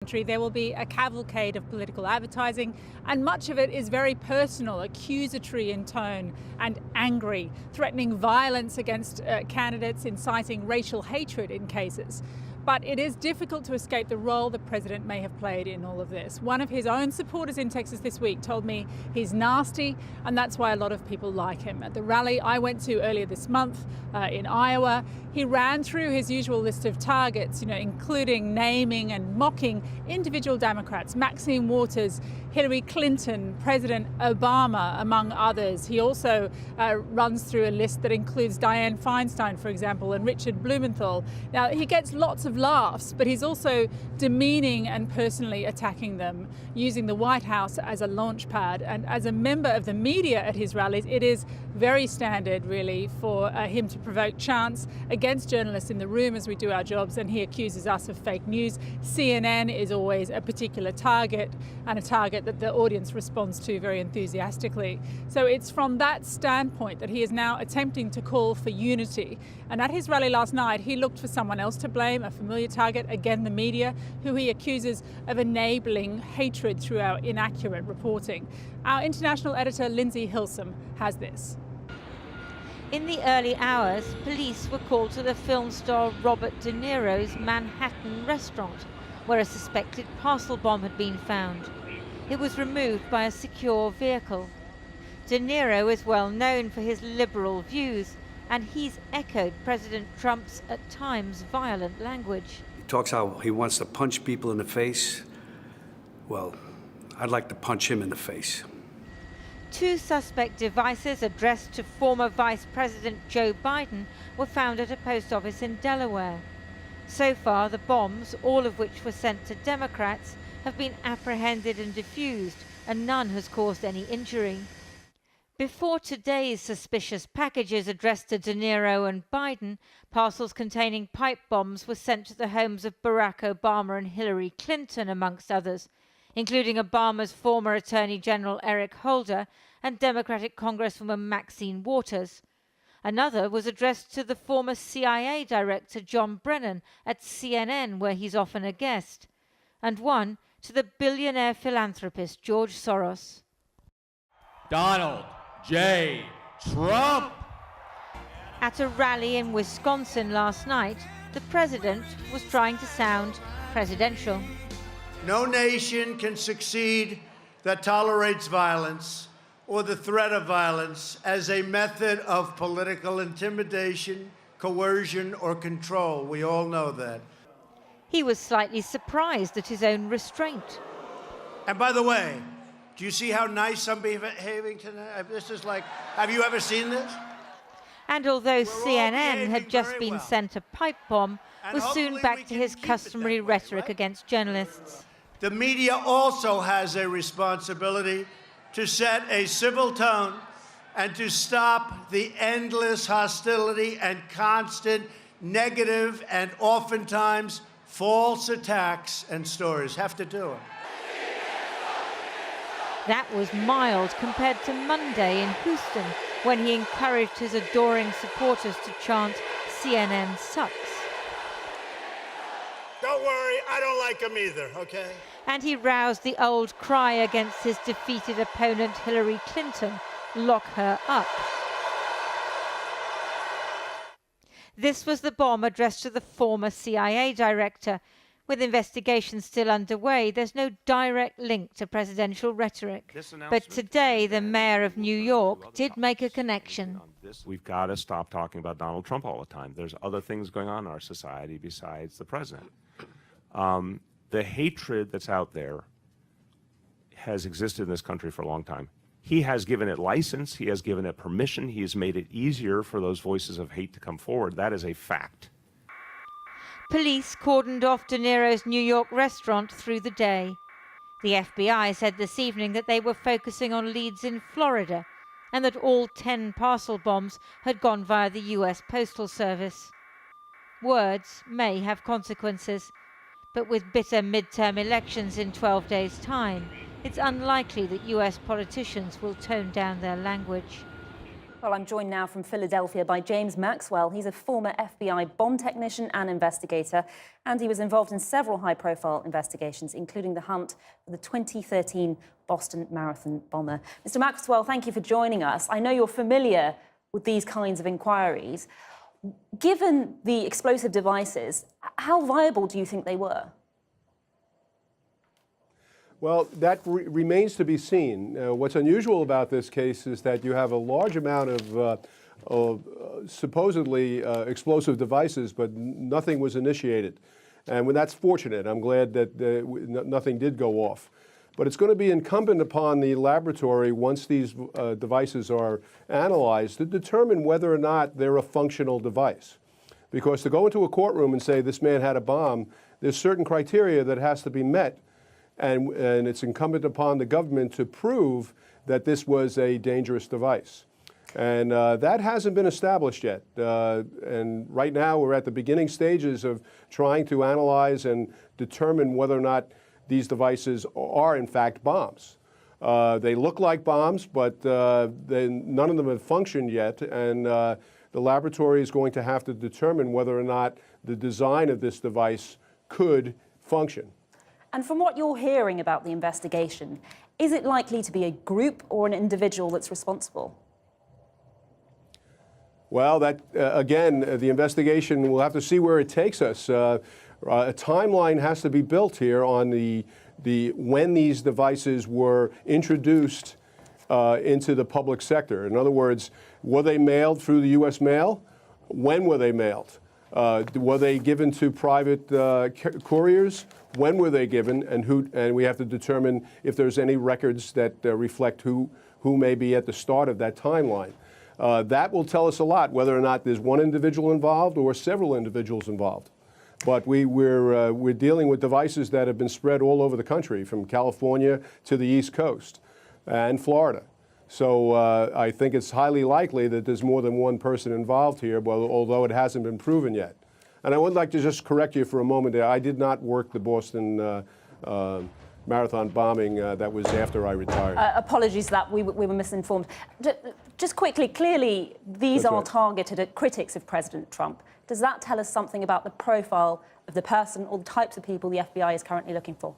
There will be a cavalcade of political advertising, and much of it is very personal, accusatory in tone and angry, threatening violence against candidates, inciting racial hatred in cases. But it is difficult to escape the role the president may have played in all of this. One of his own supporters in Texas this week told me he's nasty, and that's why a lot of people like him. At the rally I went to earlier this month in Iowa, he ran through his usual list of targets, including naming and mocking individual Democrats, Maxine Waters, Hillary Clinton, President Obama, among others. He also runs through a list that includes Dianne Feinstein, for example, and Richard Blumenthal. Now, he gets lots of laughs, but he's also demeaning and personally attacking them, using the White House as a launch pad. And as a member of the media at his rallies, it is very standard, really, for him to provoke chants against journalists in the room as we do our jobs, and he accuses us of fake news. CNN is always a particular target, and a target that the audience responds to very enthusiastically. So it's from that standpoint that he is now attempting to call for unity. And at his rally last night, he looked for someone else to blame, a familiar target, again the media, who he accuses of enabling hatred through our inaccurate reporting. Our international editor, Lindsay Hilsum, has this. In the early hours, police were called to the film star Robert De Niro's Manhattan restaurant, where a suspected parcel bomb had been found. It was removed by a secure vehicle. De Niro is well known for his liberal views, and he's echoed President Trump's at times violent language. He talks how he wants to punch people in the face. Well, I'd like to punch him in the face. Two suspect devices addressed to former Vice President Joe Biden were found at a post office in Delaware. So far, the bombs, all of which were sent to Democrats, have been apprehended and defused, and none has caused any injury. Before today's suspicious packages addressed to De Niro and Biden, parcels containing pipe bombs were sent to the homes of Barack Obama and Hillary Clinton, amongst others, including Obama's former Attorney General Eric Holder and Democratic Congresswoman Maxine Waters. Another was addressed to the former CIA Director John Brennan at CNN, where he's often a guest, and one to the billionaire philanthropist George Soros. Donald J. Trump. At a rally in Wisconsin last night, the president was trying to sound presidential. No nation can succeed that tolerates violence or the threat of violence as a method of political intimidation, coercion, or control. We all know that. He was slightly surprised at his own restraint. And by the way, do you see how nice I'm behaving tonight? This is like, have you ever seen this? And although CNN had just been sent a pipe bomb, was soon back to his customary rhetoric against journalists. The media also has a responsibility to set a civil tone and to stop the endless hostility and constant negative and oftentimes false attacks and stories. Have to do it. That was mild compared to Monday in Houston, when he encouraged his adoring supporters to chant, "CNN sucks." Don't worry, I don't like him either, okay? And he roused the old cry against his defeated opponent Hillary Clinton, "Lock her up." This was the bomb addressed to the former CIA director. With investigations still underway, there's no direct link to presidential rhetoric. But today, the mayor of New York did make a connection. We've got to stop talking about Donald Trump all the time. There's other things going on in our society besides the president. The hatred that's out there has existed in this country for a long time. He has given it license. He has given it permission. He has made it easier for those voices of hate to come forward. That is a fact. Police cordoned off De Niro's New York restaurant through the day. The FBI said this evening that they were focusing on leads in Florida and that all 10 parcel bombs had gone via the US Postal Service. Words may have consequences, but with bitter midterm elections in 12 days' time, it's unlikely that US politicians will tone down their language. Well, I'm joined now from Philadelphia by James Maxwell. He's a former FBI bomb technician and investigator, and he was involved in several high-profile investigations, including the hunt for the 2013 Boston Marathon bomber. Mr. Maxwell, thank you for joining us. I know you're familiar with these kinds of inquiries. Given the explosive devices, how viable do you think they were? Well, that remains to be seen. What's unusual about this case is that you have a large amount of supposedly explosive devices, but nothing was initiated. And when that's fortunate, I'm glad that nothing did go off. But it's going to be incumbent upon the laboratory, once these devices are analyzed, to determine whether or not they're a functional device. Because to go into a courtroom and say this man had a bomb, there's certain criteria that has to be met. And it's incumbent upon the government to prove that this was a dangerous device. And that hasn't been established yet. And right now we're at the beginning stages of trying to analyze and determine whether or not these devices are in fact bombs. They look like bombs, but none of them have functioned yet. And the laboratory is going to have to determine whether or not the design of this device could function. And from what you're hearing about the investigation, is it likely to be a group or an individual that's responsible? Well, that again, the investigation, we'll have to see where it takes us. A timeline has to be built here on when these devices were introduced into the public sector. In other words, were they mailed through the U.S. mail? When were they mailed? Were they given to private couriers? When were they given, and who? And we have to determine if there's any records that reflect who may be at the start of that timeline. That will tell us a lot, whether or not there's one individual involved or several individuals involved. But we're dealing with devices that have been spread all over the country, from California to the East Coast and Florida. So I think it's highly likely that there's more than one person involved here, although it hasn't been proven yet. And I would like to just correct you for a moment there. I did not work the Boston Marathon bombing. That was after I retired. Apologies for that. We were misinformed. Just quickly, clearly, these are targeted at critics of President Trump. Does that tell us something about the profile of the person or the types of people the FBI is currently looking for?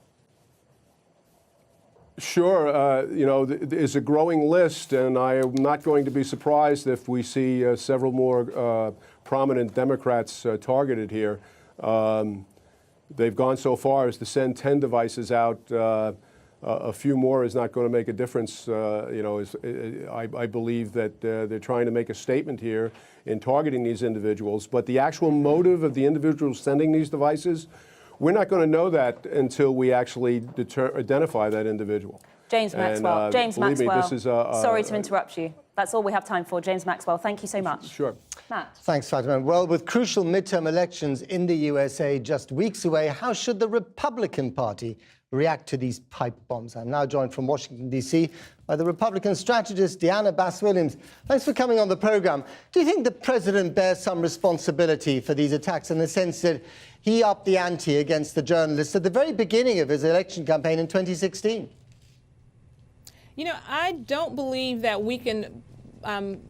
Sure. You know, there's a growing list, and I am not going to be surprised if we see several more prominent Democrats targeted here. They've gone so far as to send 10 devices out. A few more is not going to make a difference. You know, I believe that they're trying to make a statement here in targeting these individuals. But the actual motive of the individuals sending these devices, we're not going to know that until we actually identify that individual. James Maxwell. And, James believe Maxwell. me, this is sorry to interrupt you. That's all we have time for. James Maxwell, thank you so much. Sure. Matt. Thanks, Fatima. Well, with crucial midterm elections in the USA just weeks away, how should the Republican Party react to these pipe bombs? I'm now joined from Washington, D.C. by the Republican strategist Deanna Bass-Williams. Thanks for coming on the program. Do you think the president bears some responsibility for these attacks in the sense that he upped the ante against the journalists at the very beginning of his election campaign in 2016? You know, I don't believe that we can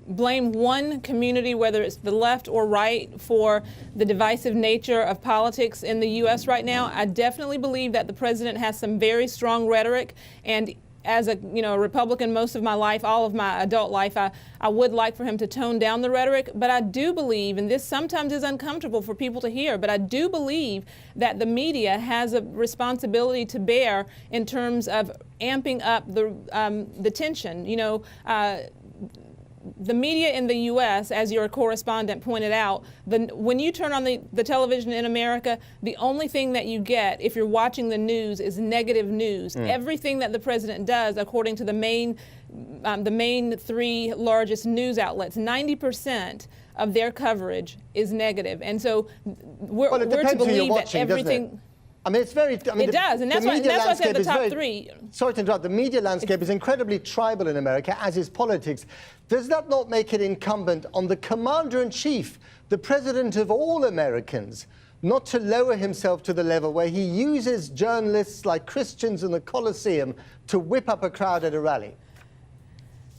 blame one community, whether it's the left or right, for the divisive nature of politics in the U.S. right now. I definitely believe that the president has some very strong rhetoric, and as a Republican most of my life, all of my adult life, I would like for him to tone down the rhetoric. But I do believe, and this sometimes is uncomfortable for people to hear, but I do believe that the media has a responsibility to bear in terms of amping up the tension. You know, the media in the U.S., as your correspondent pointed out, when you turn on the television in America, the only thing that you get if you're watching the news is negative news. Everything that the president does, according to the main three largest news outlets, 90% of their coverage is negative. And so we're to believe that everything... I mean, it's very... I mean, it does, and that's why I said the top three. Sorry to interrupt. The media landscape is incredibly tribal in America, as is politics. Does that not make it incumbent on the commander-in-chief, the president of all Americans, not to lower himself to the level where he uses journalists like Christians in the Colosseum to whip up a crowd at a rally?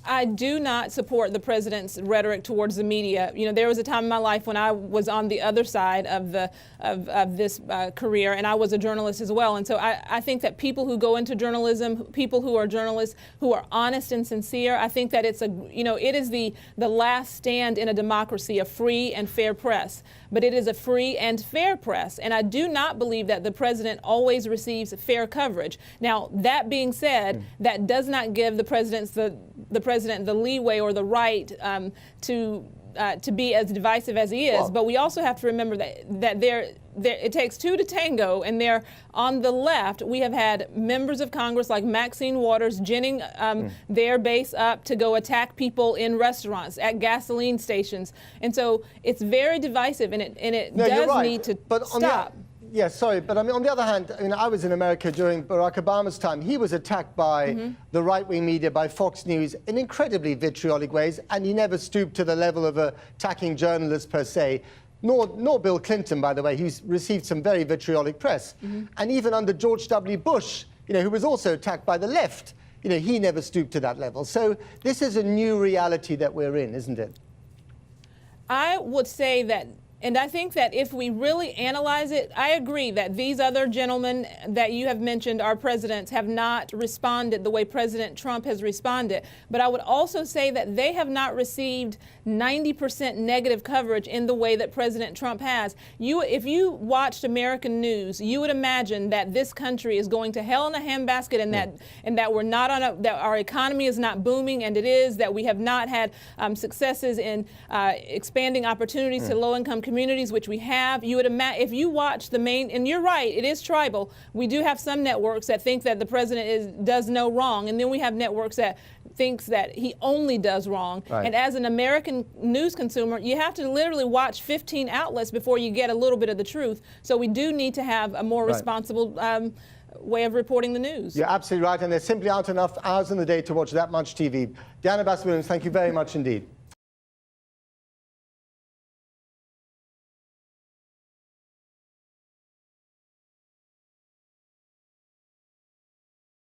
I do not support the president's rhetoric towards the media. You know, there was a time in my life when I was on the other side of this career, and I was a journalist as well. And so I think that people who go into journalism, people who are journalists, who are honest and sincere, I think that it is the last stand in a democracy, a free and fair press. But it is a free and fair press, and I do not believe that the president always receives fair coverage. Now, that being said, that does not give the president the leeway or the right to be as divisive as he is. Well, but we also have to remember that it takes two to tango, and there on the left we have had members of Congress like Maxine Waters ginning their base up to go attack people in restaurants, at gasoline stations, and so it's very divisive, and it does need to stop. Yes, sorry, but I mean, on the other hand, I was in America during Barack Obama's time. He was attacked by the right-wing media, by Fox News, in incredibly vitriolic ways, and he never stooped to the level of attacking journalists per se. Nor Bill Clinton, by the way, who's received some very vitriolic press. And even under George W. Bush, who was also attacked by the left, he never stooped to that level. So this is a new reality that we're in, isn't it? I would say that, and I think that if we really analyze it, I agree that these other gentlemen that you have mentioned, our presidents, have not responded the way President Trump has responded. But I would also say that they have not received 90% negative coverage in the way that President Trump has. If you watched American news, you would imagine that this country is going to hell in a handbasket, and that we're not that our economy is not booming, and it is, that we have not had successes in expanding opportunities to low-income communities, which we have. You would imagine, if you watch the main, and you're right, it is tribal. We do have some networks that think that the president does no wrong, and then we have networks that thinks that he only does wrong. Right. And as an American news consumer, you have to literally watch 15 outlets before you get a little bit of the truth. So we do need to have a more responsible way of reporting the news. You're absolutely right, and there simply aren't enough hours in the day to watch that much TV. Diana Bass-Williams, thank you very much indeed.